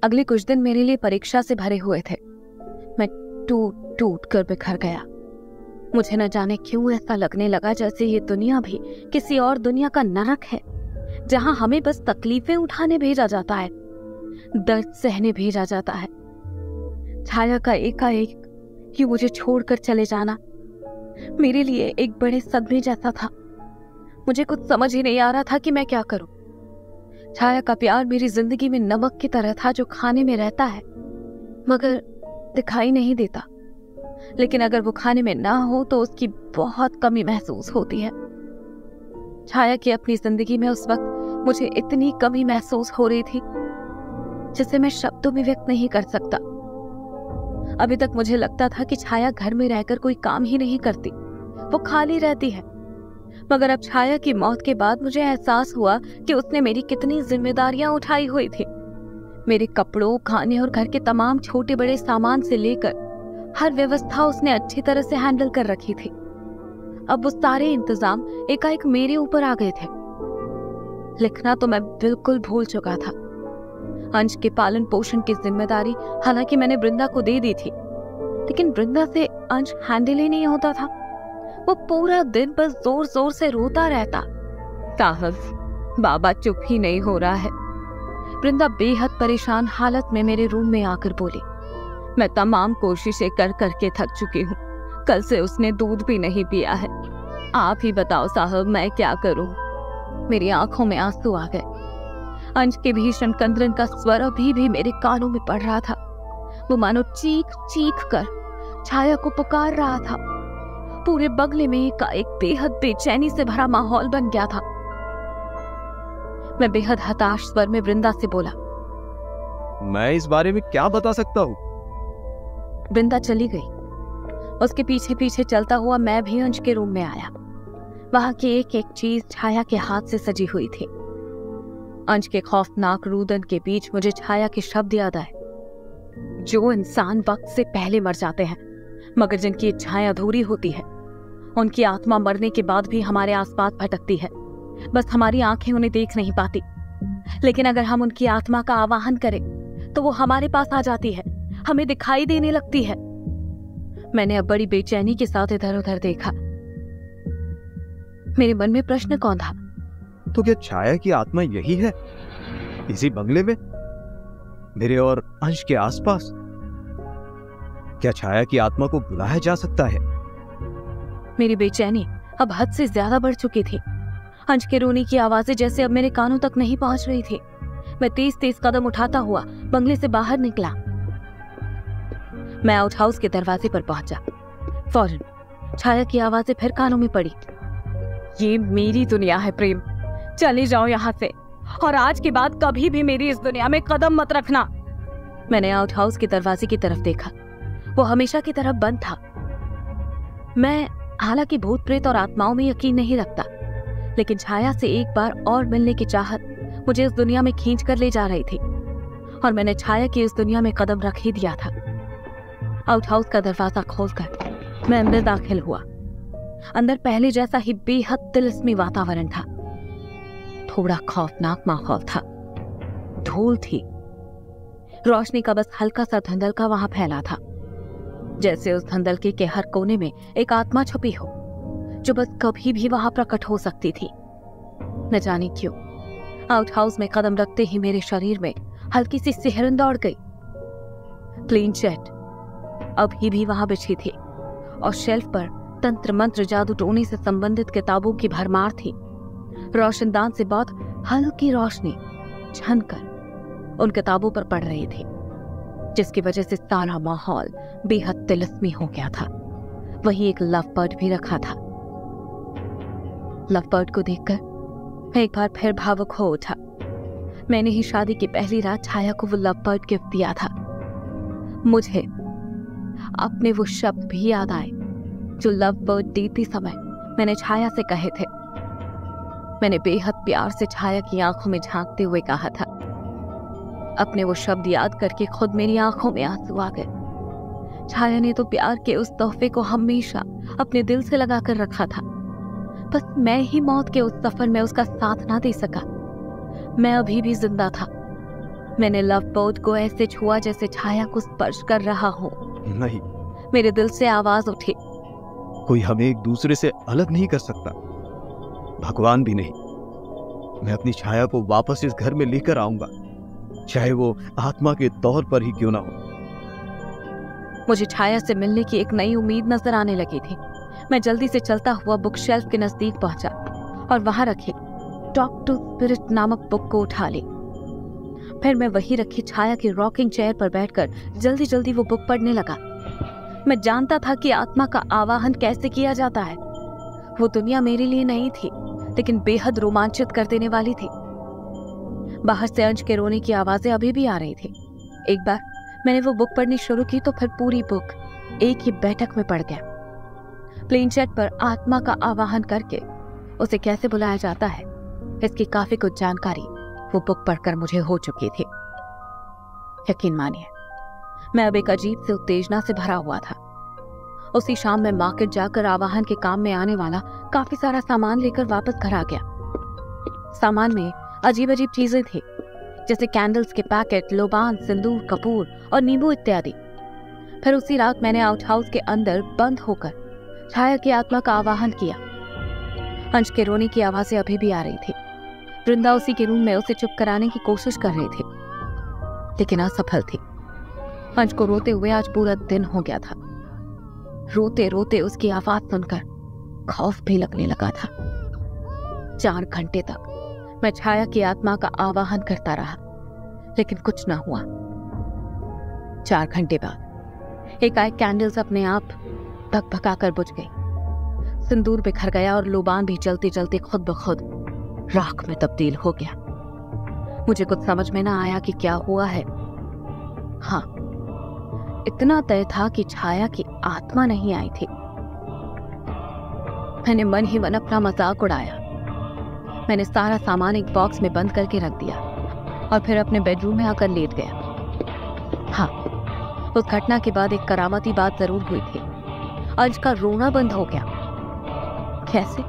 अगले कुछ दिन मेरे लिए परीक्षा से भरे हुए थे। मैं टूट टूट कर बिखर गया। मुझे न जाने क्यों ऐसा लगने लगा जैसे ये दुनिया भी किसी और दुनिया का नरक है, जहां हमें बस तकलीफें उठाने भेजा जाता है, दर्द सहने भेजा जाता है। छाया का एकाएक ही मुझे छोड़कर चले जाना मेरे लिए एक बड़े सदमे जैसा था। मुझे कुछ समझ ही नहीं आ रहा था कि मैं क्या करूं। छाया का प्यार मेरी जिंदगी में नमक की तरह था, जो खाने में रहता है मगर दिखाई नहीं देता, लेकिन अगर वो खाने में ना हो तो उसकी बहुत कमी महसूस होती है। छाया की अपनी जिंदगी में उस वक्त मुझे इतनी कमी महसूस हो रही थी जिसे मैं शब्दों में व्यक्त नहीं कर सकता। अभी तक मुझे लगता था कि छाया घर में रहकर कोई काम ही नहीं करती, वो खाली रहती है। मगर अब छाया की मौत के बाद मुझे एहसास हुआ कि उसने मेरी कितनी जिम्मेदारियां उठाई हुई थी। मेरे कपड़ों, खाने और घर के तमाम छोटे बड़े सामान से लेकर हर व्यवस्था उसने अच्छी तरह से हैंडल कर रखी थी। अब वो सारे इंतजाम एकाएक मेरे ऊपर आ गए थे। लिखना तो मैं बिल्कुल भूल चुका था। अंश के पालन पोषण की जिम्मेदारी हालांकि मैंने वृंदा को दे दी थी, लेकिन वृंदा से अंश हैंडल ही नहीं होता था। वो पूरा दिन बस जोर जोर से रोता रहता। साहब, बाबा चुप ही नहीं हो रहा है। वृंदा बेहद परेशान हालत में मेरे रूम में आकर बोली, मैं तमाम कोशिशें कर करके थक चुकी हूँ। कल से उसने दूध भी नहीं पिया है। आप ही बताओ साहब, मैं क्या करूँ। मेरी आंखों में आंसू आ गए। अंश के भीषण कंदन का स्वर अभी भी मेरे कानों में पड़ रहा था। वो मानो चीख चीख कर छाया को पुकार रहा था। पूरे बंगले में एक बेहद बेचैनी से भरा माहौल बन गया था। मैं बेहद हताश स्वर में वृंदा से बोला, मैं इस बारे में क्या बता सकता हूँ। वृंदा चली गई। उसके पीछे पीछे चलता हुआ मैं भी अंश के रूम में आया। वहां की एक एक चीज छाया के हाथ से सजी हुई थी। अंश के खौफनाक रुदन के बीच मुझे छाया के शब्द याद आए, जो इंसान वक्त से पहले मर जाते हैं मगर जिनकी इच्छाएं अधूरी होती है। उनकी आत्मा मरने के बाद भी हमारे आसपास भटकती है, बस हमारी आंखें उन्हें देख नहीं पाती। लेकिन अगर हम उनकी आत्मा का आवाहन करें तो वो हमारे पास आ जाती है, हमें दिखाई देने लगती है। मैंने अब बड़ी बेचैनी के साथ इधर उधर देखा। मेरे मन में प्रश्न कौन था? तो क्या छाया की आत्मा यही है, इसी बंगले में, मेरे और अंश के आसपास? क्या छाया की आत्मा को बुलाया जा सकता है? मेरी बेचैनी अब हद से ज्यादा बढ़ चुकी थी। अंश के रोने की आवाजें जैसे अब मेरे कानों तक नहीं पहुंच रही थी। मैं तेज तेज कदम उठाता हुआ बंगले से बाहर निकला। मैं आउट हाउस के दरवाजे पर पहुंचा। फौरन छाया की आवाजें फिर कानों में पड़ी। ये मेरी दुनिया है प्रेम, चले जाओ यहाँ से और आज के बाद कभी भी मेरी इस दुनिया में कदम मत रखना। मैंने आउट हाउस के दरवाजे की तरफ देखा। वो हमेशा की तरह बंद था। मैं हालांकि भूत प्रेत और आत्माओं में यकीन नहीं रखता, लेकिन छाया से एक बार और मिलने की चाहत मुझे इस दुनिया में खींच कर ले जा रही थी और मैंने छाया की इस दुनिया में कदम रख ही दिया था। आउट हाउस का दरवाजा खोलकर मैं अंदर दाखिल हुआ। अंदर पहले जैसा ही बेहद तिलिस्मी वातावरण था। थोड़ा खौफनाक माहौल था। धूल थी। रोशनी का बस हल्का सा धंधलका वहां फैला था, जैसे उस धंधलके के हर कोने में एक आत्मा छुपी हो जो बस कभी भी वहां प्रकट हो सकती थी। न जाने क्यों आउट हाउस में कदम रखते ही मेरे शरीर में हल्की सी सिहरन दौड़ गई। क्लीन शेड अभी भी वहां बिछी थी और शेल्फ पर तंत्र मंत्र जादू टोने से संबंधित किताबों की भरमार थी। रोशनदान से बहुत हल्की रोशनी छनकर उन किताबों पर पड़ रही थी, जिसकी वजह से सारा माहौल बेहद तिलिस्मी हो गया था। वहीं एक लव बर्ड भी रखा था। लव बर्ड को देखकर मैं एक बार फिर भावुक हो उठा। मैंने ही शादी की पहली रात छाया को वो लव बर्ड गिफ्ट दिया था। मुझे अपने वो शब्द भी याद आए जो लव बर्ड देती समय मैंने छाया से कहे थे। मैंने बेहद प्यार से छाया की आंखों में झांकते हुए कहा था। अपने वो शब्द याद करके खुद मेरी आंखों में आंसू आ गए। छाया ने तो प्यार के उस तोहफे को हमेशा अपने दिल से लगा कर रखा था। बस मैं ही मौत के उस सफर में उसका साथ ना दे सका। मैं अभी भी जिंदा था मैंने लव बोट को ऐसे छुआ जैसे छाया को स्पर्श कर रहा हो। नहीं, मेरे दिल से आवाज उठी, कोई हमें एक दूसरे से अलग नहीं कर सकता, भगवान भी नहीं। मैं अपनी छाया को वापस इस घर में लेकर आऊंगा, चाहे वो आत्मा के तौर पर ही क्यों ना हो। मुझे छाया से मिलने की एक नई उम्मीद नजर आने लगी थी। मैं जल्दी से चलता हुआ बुक शेल्फ के नजदीक पहुंचा और वहां रखी टॉक टू स्पिरिट नामक बुक को उठा ली। फिर मैं वही रखी छाया की रॉकिंग चेयर पर बैठकर जल्दी जल्दी वो बुक पढ़ने लगा। मैं जानता था कि आत्मा का आवाहन कैसे किया जाता है। वो दुनिया मेरे लिए नहीं थी, लेकिन बेहद रोमांचित कर देने वाली थी। बाहर से अंश के रोने की आवाजें अभी भी आ रही थी। एक बार मैंने वो बुक पढ़नी शुरू की तो फिर पूरी बुक एक ही बैठक में पढ़ गया। प्लेन चैट पर आत्मा का आवाहन करके उसे कैसे बुलाया जाता है, इसकी काफी कुछ जानकारी वो बुक पढ़कर मुझे हो चुकी थी। यकीन मानिए, मैं अब एक अजीब से उत्तेजना से भरा हुआ था। उसी शाम मैं मार्केट जाकर आवाहन के काम में आने वाला काफी सारा सामान लेकर वापस घर आ गया। सामान में अजीब अजीब चीजें थी, जैसे कैंडल्स के पैकेट, लोबान, सिंदूर, कपूर और नींबू इत्यादि। फिर उसी रात मैंने आउट हाउस के अंदर बंद होकर छाया की आत्मा का आवाहन किया। अंश के रोने की आवाजें अभी भी आ रही थी। वृंदा उसी के रूम में उसे चुप कराने की कोशिश कर रही थी, लेकिन असफल थी। अंश को रोते हुए आज पूरा दिन हो गया था। रोते रोते उसकी आवाज सुनकर खौफ भी लगने लगा था। 4 घंटे तक मैं छाया की आत्मा का आवाहन करता रहा, लेकिन कुछ ना हुआ। 4 घंटे बाद एकाएक कैंडल्स अपने आप भकभकाकर बुझ गई। सिंदूर बिखर गया और लोबान भी जलते जलते खुद ब खुद राख में तब्दील हो गया। मुझे कुछ समझ में ना आया कि क्या हुआ है। हाँ, इतना तय था कि छाया की आत्मा नहीं आई थी। मैंने मन ही मन अपना मजाक उड़ाया। मैंने सारा सामान एक बॉक्स में बंद करके रख दिया और फिर अपने बेडरूम में आकर लेट गया। हाँ, उस घटना के बाद एक करामाती बात जरूर हुई थी। अंश का रोना बंद हो गया। कैसे?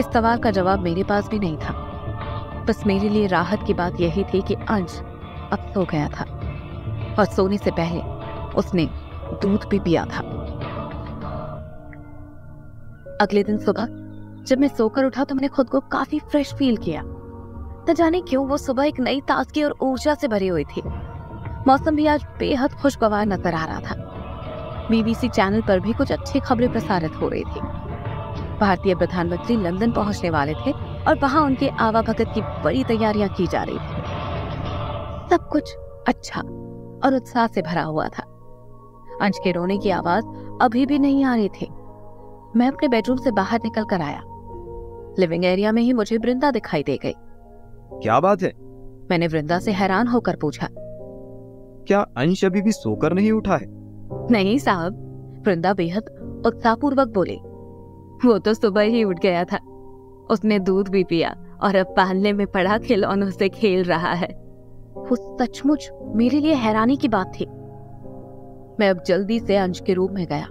इस सवाल का जवाब मेरे पास भी नहीं था। बस मेरे लिए राहत की बात यही थी कि अंश अब सो गया था और सोने से पहले उसने दूध भी पिया था। अगले दिन सुबह जब मैं सोकर उठा तो मैंने खुद को काफी फ्रेश फील किया। न जाने क्यों वो सुबह एक नई ताजगी और ऊर्जा से भरी हुई थी। मौसम भी आज बेहद खुशगवार नजर आ रहा था। BBC चैनल पर भी कुछ अच्छी खबरें प्रसारित हो रही थी। भारतीय प्रधानमंत्री लंदन पहुंचने वाले थे और वहां उनके आवाभगत की बड़ी तैयारियां की जा रही थी। सब कुछ अच्छा और उत्साह से भरा हुआ था। अंश के रोने की आवाज अभी भी नहीं आ रही थी। मैं अपने बेडरूम से बाहर निकल कर आया। लिविंग एरिया में ही मुझे वृंदा दिखाई दे गई। क्या बात है? मैंने वृंदा से हैरान होकर पूछा। क्या अंश अभी भी सोकर नहीं उठा है? नहीं साहब, वृंदा बेहद उत्साहपूर्वक बोली। वो तो सुबह ही उठ गया था। उसने दूध भी पिया और अब पालने में पड़ा खिलौनों से खेल रहा है। वो सचमुच मेरे लिए हैरानी की बात थी। मैं अब जल्दी से अंश के रूम में गया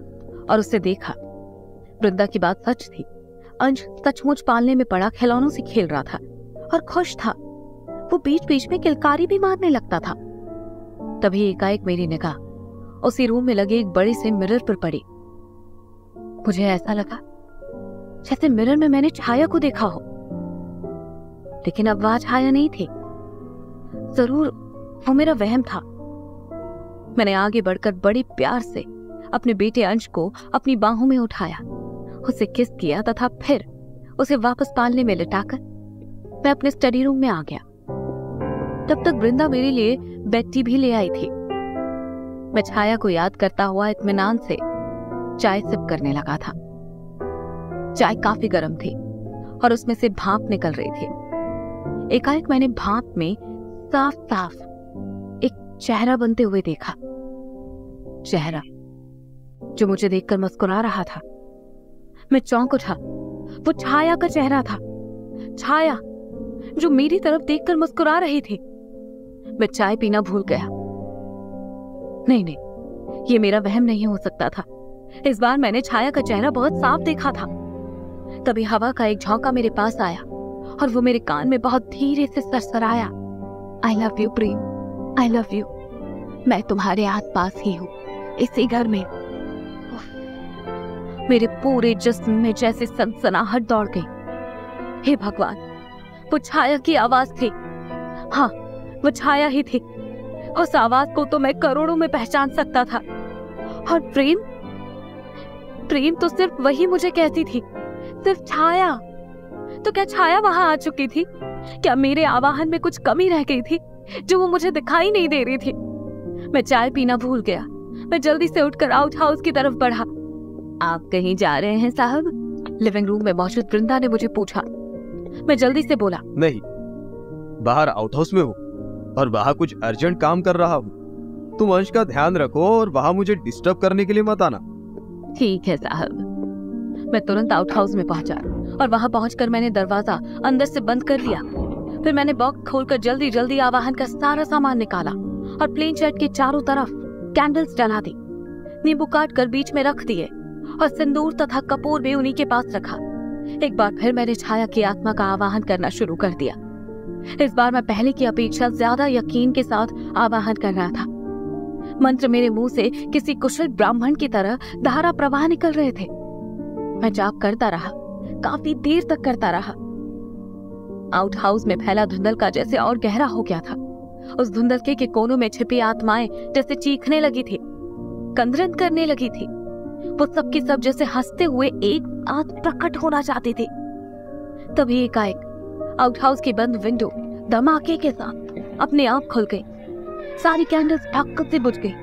और उसे देखा। वृंदा की बात सच थी। अंश सचमुच पालने में पड़ा खिलौनों से खेल रहा था और खुश था। वो बीच बीच में किलकारी भी मारने लगता था। तभी एकाएक मेरी निगाह उसी रूम में लगे एक बड़े से मिरर पर पड़ी। मुझे ऐसा लगा जैसे मिरर में मैंने छाया को देखा हो, लेकिन अब वह छाया नहीं थी। जरूर वो मेरा वहम था। मैंने आगे बढ़कर बड़े प्यार से अपने बेटे अंश को अपनी बाहों में उठाया, उसे किस किया तथा फिर उसे वापस पालने में लिटाकर मैं अपने स्टडी रूम में आ गया। तब तक वृंदा मेरे लिए बेड टी भी ले आई थी। मैं छाया को याद करता हुआ इत्मीनान से चाय सिप करने लगा था। चाय काफी गर्म थी और उसमें से भाप निकल रही थी। एकाएक मैंने भाप में साफ साफ एक चेहरा बनते हुए देखा। चेहरा जो मुझे देखकर मुस्कुरा रहा था। मैं चौंक उठा। वो छाया का चेहरा था। छाया जो मेरी तरफ देखकर मुस्कुरा रही थी। मैं चाय पीना भूल गया। नहीं, ये मेरा वहम नहीं हो सकता था। इस बार मैंने छाया का चेहरा बहुत साफ देखा था। तभी हवा का एक झोंका मेरे पास आया और वो मेरे कान में बहुत धीरे से सरसराया, I love you Prem. I love you. मैं तुम्हारे आसपास ही हूँ, इसी घर में। मेरे पूरे जिस्म में जैसे सनसनाहट दौड़ गई। हे भगवान, वो छाया की आवाज थी। हाँ, वो छाया ही थी। उस आवाज को तो मैं करोड़ों में पहचान सकता था। और प्रेम, प्रेम तो सिर्फ वही मुझे कहती थी, सिर्फ छाया। तो क्या छाया वहां आ चुकी थी? क्या मेरे आवाहन में कुछ कमी रह गई थी जो वो मुझे दिखाई नहीं दे रही थी? मैं चाय पीना भूल गया। मैं जल्दी से उठकर आउट हाउस की तरफ बढ़ा। आप कहीं जा रहे हैं साहब? लिविंग रूम में मौजूद वृंदा ने मुझे पूछा। मैं जल्दी से बोला, नहीं, बाहर आउट हाउस में हूँ और वहां कुछ अर्जेंट काम कर रहा हूँ। तुम अंश का ध्यान रखो और वहां मुझे डिस्टर्ब करने के लिए मत आना। ठीक है साहब। मैं तुरंत आउट हाउस में पहुंचा और वहां पहुंचकर मैंने दरवाजा अंदर से बंद कर लिया। फिर मैंने बॉक्स खोलकर जल्दी जल्दी आवाहन का सारा सामान निकाला और प्लेन चैट के चारों तरफ कैंडल्स जला दी। नींबू काट कर बीच में रख दिए और सिंदूर तथा कपूर भी उन्हीं के पास रखा। एक बार फिर मैंने छाया की आत्मा का आवाहन करना शुरू कर दिया। इस बार मैं पहले की अपेक्षा ज्यादा यकीन के साथ आवाहन कर रहा था। मंत्र मेरे मुंह से किसी कुशल ब्राह्मण की तरह धारा प्रवाह निकल रहे थे। मैं जाप करता रहा, काफी देर तक करता रहा। आउट हाउस में फैला धुंधलका जैसे और गहरा हो गया था। उस धुंधलके के कोनों में छिपी आत्माएं जैसे चीखने लगी थी, कंदरन करने लगी थी। वो सब की सब जैसे हंसते हुए एक साथ प्रकट होना चाहती थी। तभी एकाएक आउट हाउस की बंद विंडो धमाके के साथ अपने आप खुल गई। सारी कैंडल्स ढक से बुझ गई।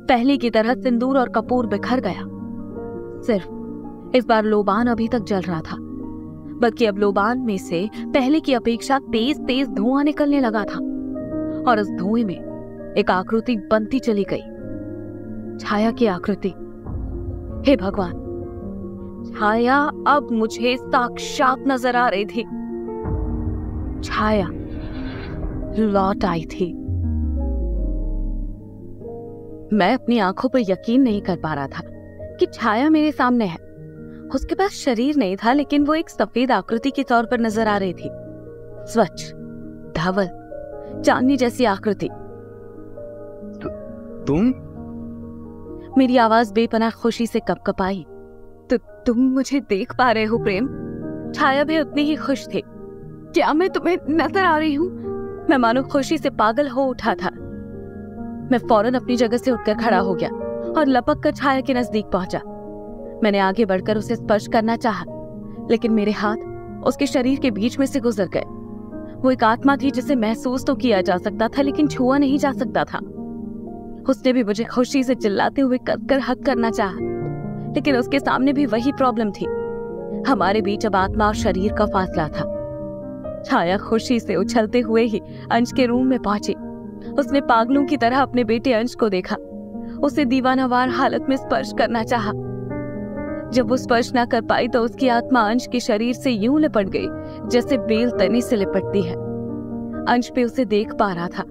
पहले की तरह सिंदूर और कपूर बिखर गया। सिर्फ इस बार लोबान अभी तक जल रहा था, बल्कि अब लोबान में से पहले की अपेक्षा तेज तेज धुआं निकलने लगा था और उस धुएं में एक आकृति बनती चली गई, छाया की आकृति। हे भगवान, छाया अब मुझे साक्षात नजर आ रही थी। छाया लौट आई थी। मैं अपनी आंखों पर यकीन नहीं कर पा रहा था कि छाया मेरे सामने है। उसके पास शरीर नहीं था, लेकिन वो एक सफेद आकृति के तौर पर नजर आ रही थी। स्वच्छ, धवल, चांदनी जैसी आकृति। तुम? मेरी आवाज बेपनाह खुशी से कपकपाई। तो तुम मुझे देख पा रहे हो प्रेम? छाया भी उतनी ही खुश थी। क्या मैं तुम्हें नजर आ रही हूँ? मैं मानो खुशी से पागल हो उठा था। मैं फौरन अपनी जगह से उठकर खड़ा हो गया और लपक कर छाया के नजदीक पहुंचा। मैंने आगे बढ़कर उसे स्पर्श करना चाहा, लेकिन मेरे हाथ उसके शरीर के बीच में से गुजर गए। वो एक आत्मा थी जिसे महसूस तो किया जा सकता था, लेकिन छुआ नहीं जा सकता था। उसने भी मुझे खुशी से चिल्लाते हुए कसकर हक करना चाहा, लेकिन उसके सामने भी वही प्रॉब्लम थी। हमारे बीच अब आत्मा और शरीर का फासला था। छाया खुशी से उछलते हुए ही अंश के रूम में पहुंची। उसने पागलों की तरह अपने बेटे अंश को देखा। उसे दीवानावार हालत में स्पर्श करना चाहा। जब वो स्पर्श ना कर पाई तो उसकी आत्मा अंश के शरीर से यूं लिपट गई जैसे बेल तनी से लिपटती है। अंश पे उसे देख पा रहा था।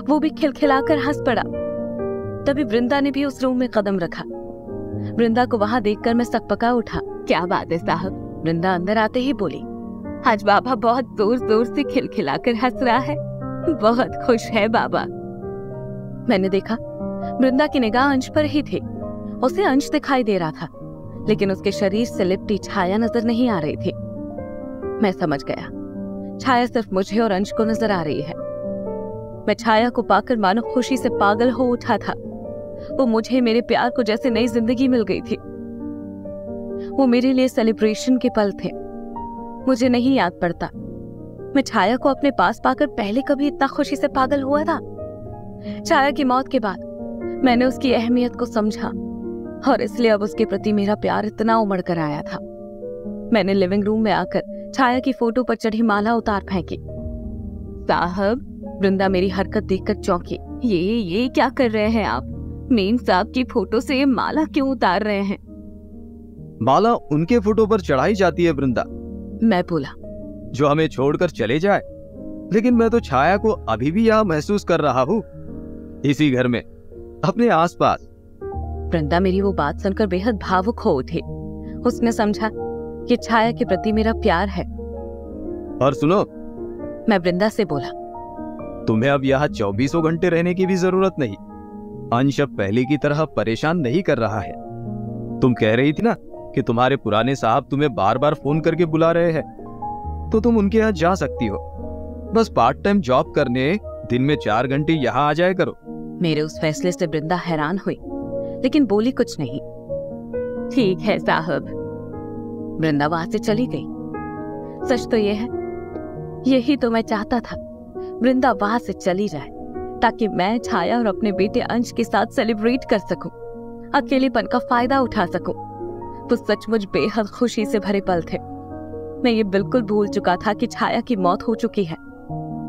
वो भी खिलखिलाकर हंस पड़ा। तभी वृंदा ने भी उस रूम में कदम रखा। वृंदा को वहां देखकर मैं सकपका उठा। क्या बात है साहब? वृंदा अंदर आते ही बोली, आज बाबा बहुत जोर जोर से खिलखिलाकर हंस रहा है। बहुत खुश है बाबा। मैंने देखा वृंदा की निगाह अंश पर ही थी। उसे अंश दिखाई दे रहा था, लेकिन उसके शरीर से लिपटी छाया नजर नहीं आ रही थी। मैं समझ गया, छाया सिर्फ मुझे और अंश को नजर आ रही है। मैं छाया को पाकर मानो खुशी से पागल हो उठा था। वो मुझे, मेरे प्यार को जैसे नई जिंदगी मिल गई थी। वो मेरे लिए सेलिब्रेशन के पल थे। मुझे नहीं याद पड़ता मैं छाया को अपने पास पाकर पहले कभी इतना खुशी से पागल हुआ था। छाया की मौत के बाद मैंने उसकी अहमियत को समझा और इसलिए अब उसके प्रति मेरा प्यार इतना उमड़ कर आया था। मैंने लिविंग रूम में आकर छाया की फोटो पर चढ़ी माला उतार फेंकी। साहब, वृंदा मेरी हरकत देखकर चौंकी। ये क्या कर रहे हैं आप? मेम साहब की फोटो से ये माला क्यों उतार रहे हैं? माला उनके फोटो पर चढ़ाई जाती है वृंदा, मैं बोला, जो हमें छोड़कर चले जाए। लेकिन मैं तो छाया को अभी भी यहाँ महसूस कर रहा हूँ, इसी घर में, अपने आसपास। वृंदा मेरी वो बात सुनकर बेहद भावुक हो उठी। उसने समझा कि छाया के प्रति मेरा प्यार है। और सुनो, मैं वृंदा से बोला, तुम्हें अब यहाँ 24 घंटे रहने की भी जरूरत नहीं। अंश अब पहले की तरह परेशान नहीं कर रहा है। तुम कह रही थी ना कि तुम्हारे पुराने साहब तुम्हें बार बार फोन करके बुला रहे हैं, तो तुम उनके यहाँ जा सकती हो। बस पार्ट टाइम जॉब करने दिन में 4 घंटे यहाँ आ जाया करो। मेरे उस फैसले से वृंदा हैरान हुई, लेकिन बोली कुछ नहीं। ठीक है साहब। वृंदा वहां से चली गई। सच तो ये है, यही तो मैं चाहता था, वृंदा वहां से चली जाए ताकि मैं छाया और अपने बेटे अंश के साथ सेलिब्रेट कर सकूं, अकेलेपन का फायदा उठा सकूं। वो सचमुच बेहद खुशी से भरे पल थे। मैं ये बिल्कुल भूल चुका था कि छाया की मौत हो चुकी है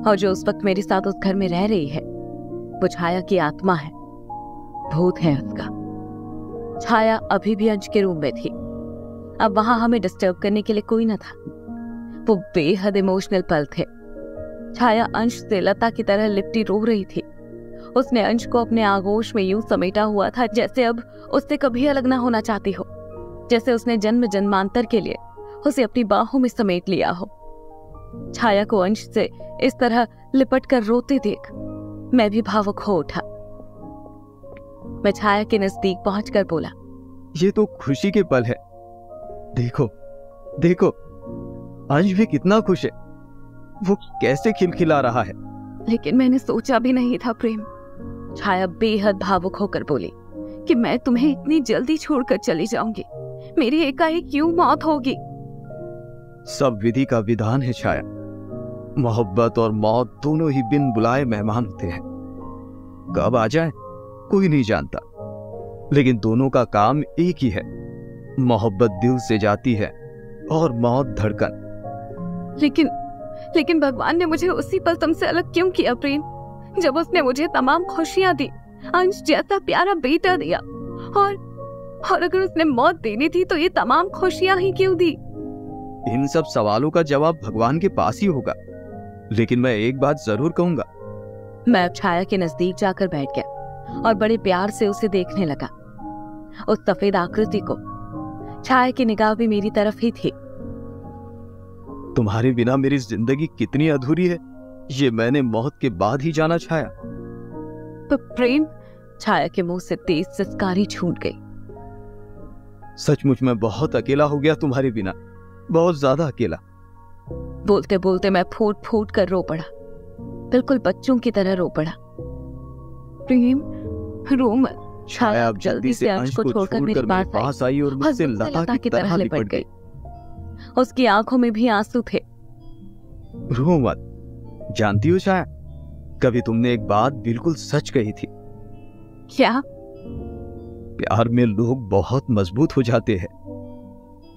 और जो उस वक्त मेरे साथ उस घर में रह रही है वो छाया की आत्मा है, भूत है उसका। छाया अभी भी अंश के रूम में थी। अब वहां हमें डिस्टर्ब करने के लिए कोई न था। वो बेहद इमोशनल पल थे। छाया अंश से लता की तरह लिपटी रो रही थी। उसने अंश को अपने आगोश में यूं समेटा हुआ था जैसे अब उससे कभी अलग ना होना चाहती हो, जैसे उसने जन्म जन्मांतर के लिए उसे अपनी बाहों में समेट लिया हो। छाया को अंश से इस तरह लिपट कर रोते देख मैं भी भावुक हो उठा। मैं छाया के नजदीक पहुंचकर बोला, ये तो खुशी के पल है। देखो देखो, अंश भी कितना खुश है। वो कैसे खिलखिला रहा है। लेकिन मैंने सोचा भी नहीं था प्रेम। छाया बेहद भावुक होकर बोली कि मैं तुम्हें इतनी जल्दी छोड़कर चली जाऊंगी। मेरी एकाएक क्यों मौत होगी? सब विधि का विधान है छाया। मोहब्बत और मौत दोनों ही बिन बुलाए मेहमान होते हैं। कब आ जाए कोई नहीं जानता, लेकिन दोनों का काम एक ही है। मोहब्बत दिल से जाती है और मौत धड़कन। लेकिन भगवान ने मुझे उसी पल तुमसे अलग क्यों किया प्रेम, जब उसने मुझे तमाम खुशियां दी, अंश जैसा प्यारा बेटा दिया, और अगर उसने मौत देनी थी तो ये तमाम खुशियां ही क्यों दी? इन सब सवालों का जवाब भगवान के पास ही होगा। लेकिन मैं एक बात जरूर कहूंगा। मैं अब छाया के नजदीक जाकर बैठ गया और बड़े प्यार से उसे देखने लगा, उस सफेद आकृति को। छाया की निगाह भी मेरी तरफ ही थी। तुम्हारे बिना मेरी जिंदगी कितनी अधूरी है, ये मैंने मौत के बाद ही जाना छाया। तो प्रेम, छाया के मुंह से तेज सिसकारी छूट गई। सचमुच मैं बहुत अकेला हो गया तुम्हारे बिना, बहुत ज्यादा अकेला। बोलते बोलते मैं फूट फूट कर रो पड़ा, बिल्कुल बच्चों की तरह रो पड़ा। प्रेम, रो मत। छाया अब जल्दी से अंश को छोड़कर मेरे पास आई और मुझसे लता की तरह लिपट गई। उसकी आंखों में भी आंसू थे। रो मत। जानती हो छाया, कभी तुमने एक बात बिल्कुल सच कही थी। क्या? प्यार में लोग बहुत मजबूत हो जाते हैं।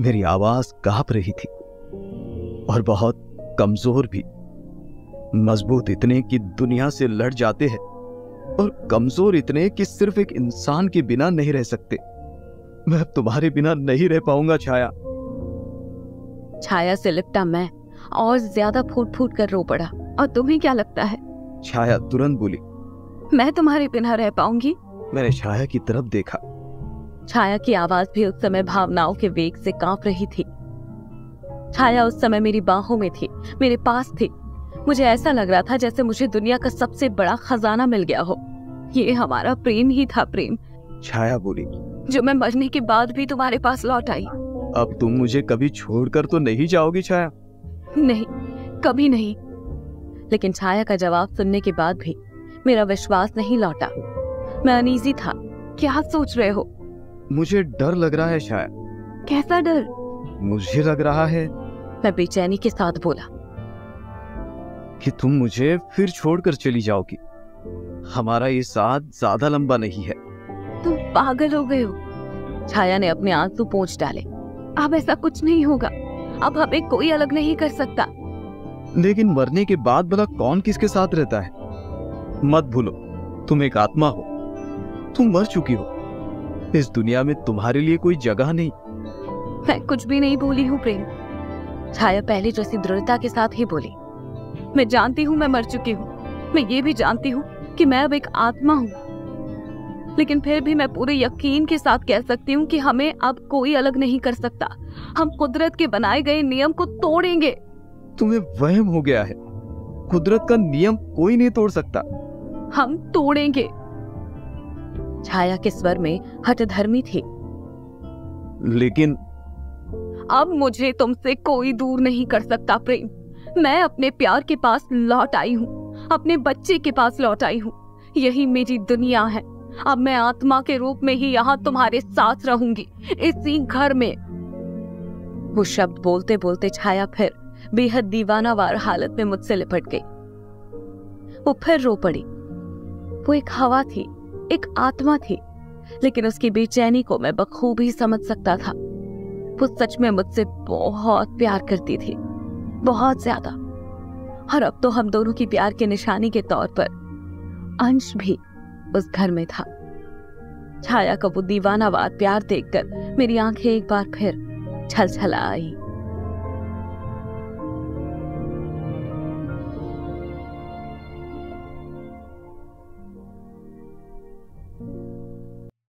मेरी आवाज कांप रही थी, और बहुत कमजोर भी। मजबूत इतने कि दुनिया से लड़ जाते हैं, और कमजोर इतने कि सिर्फ एक इंसान के बिना नहीं रह सकते। मैं अब तुम्हारे बिना नहीं रह पाऊंगा छाया। छाया से लिपटा मैं और ज्यादा फूट फूट कर रो पड़ा। और तुम्हें क्या लगता है? छाया तुरंत बोली, मैं तुम्हारे बिना रह पाऊंगी? मैंने छाया की तरफ देखा। छाया की आवाज भी उस समय भावनाओं के वेग से कांप रही थी। छाया उस समय मेरी बाहों में थी, मेरे पास थी। मुझे ऐसा लग रहा था जैसे मुझे दुनिया का सबसे बड़ा खजाना मिल गया हो। ये हमारा प्रेम ही था प्रेम। छाया बोली, जो मैं मरने के बाद भी तुम्हारे पास लौट आई। अब तुम मुझे कभी छोड़कर तो नहीं जाओगी छाया? नहीं, कभी नहीं। लेकिन छाया का जवाब सुनने के बाद भी मेरा विश्वास नहीं लौटा। मैं अनीजी था। क्या सोच रहे हो? मुझे डर लग रहा है छाया। कैसा डर? मुझे लग रहा है, मैं बेचैनी के साथ बोला, कि तुम मुझे फिर छोड़कर चली जाओगी। हमारा ये साथ ज्यादा लंबा नहीं है। तुम पागल हो गए हो। छाया ने अपने आंसू पोंछ डाले। अब ऐसा कुछ नहीं होगा। अब हमें कोई अलग नहीं कर सकता। लेकिन मरने के बाद भला कौन किसके साथ रहता है? मत भूलो, तुम एक आत्मा हो। तुम मर चुकी हो। इस दुनिया में तुम्हारे लिए कोई जगह नहीं। मैं कुछ भी नहीं बोली हूँ प्रेम। छाया पहले जैसी दृढ़ता के साथ ही बोली, मैं जानती हूँ मैं मर चुकी हूँ। मैं ये भी जानती हूँ कि मैं अब एक आत्मा हूँ। लेकिन फिर भी मैं पूरे यकीन के साथ कह सकती हूँ कि हमें अब कोई अलग नहीं कर सकता। हम कुदरत के बनाए गए नियम को तोड़ेंगे। तुम्हें वहम हो गया है। कुदरत का नियम कोई नहीं तोड़ सकता। हम तोड़ेंगे। छाया के स्वर में हठधर्मी थी। लेकिन अब मुझे तुमसे कोई दूर नहीं कर सकता प्रेम। मैं अपने प्यार के पास लौट आई हूँ, अपने बच्चे के पास लौट आई हूँ। यही मेरी दुनिया है। अब मैं आत्मा के रूप में ही यहाँ तुम्हारे साथ रहूंगी, इसी घर में। वो शब्द बोलते बोलते छाया फिर बेहद दीवानावार हालत में मुझसे लिपट गई। वो फिर रो पड़ी। वो एक हवा थी, एक आत्मा थी, लेकिन उसकी बेचैनी को मैं बखूबी समझ सकता था। वो सच में मुझसे बहुत प्यार करती थी, बहुत ज्यादा। और अब तो हम दोनों की प्यार के निशानी के तौर पर अंश भी उस घर में था। छाया का वो दीवानावार प्यार देखकर मेरी आंखें एक बार फिर छलछला आई।